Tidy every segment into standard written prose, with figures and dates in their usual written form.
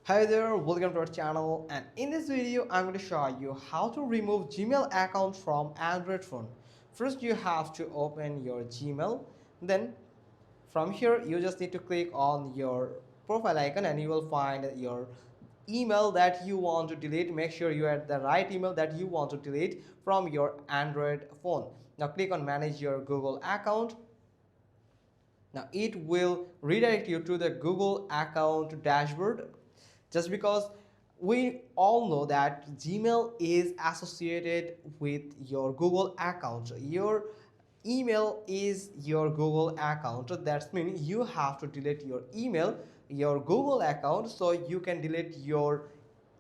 Hi there, welcome to our channel, and in this video I'm going to show you how to remove Gmail account from Android phone. First you have to open your Gmail, then from here you just need to click on your profile icon and you will find your email that you want to delete. Make sure you add the right email that you want to delete from your Android phone. Now click on manage your Google account. Now it will redirect you to the Google account dashboard, just because we all know that Gmail is associated with your Google account. Your email is your Google account. That means you have to delete your email, your Google account, so you can delete your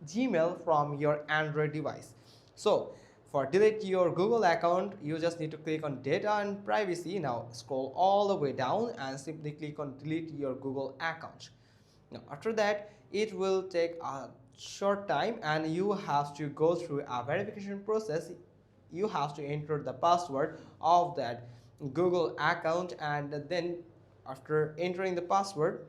Gmail from your Android device. So for delete your Google account, you just need to click on data and privacy. Now scroll all the way down and simply click on delete your Google account. Now after that, it will take a short time and you have to go through a verification process. You have to enter the password of that Google account, and then after entering the password,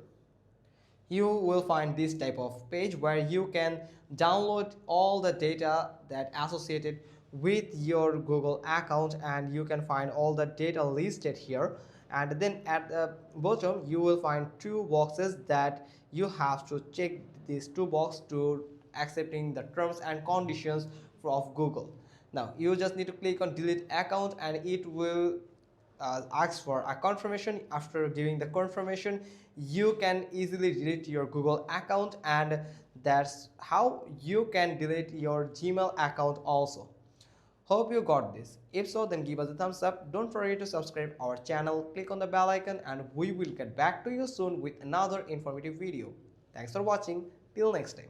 you will find this type of page where you can download all the data that associated with your Google account, and you can find all the data listed here. And then at the bottom you will find two boxes that you have to check. These two boxes to accepting the terms and conditions of Google. Now you just need to click on delete account and it will ask for a confirmation. After giving the confirmation, you can easily delete your Google account, and that's how you can delete your Gmail account also. Hope you got this. If so, then give us a thumbs up. Don't forget to subscribe our channel, click on the bell icon, and we will get back to you soon with another informative video. Thanks for watching. Till next time.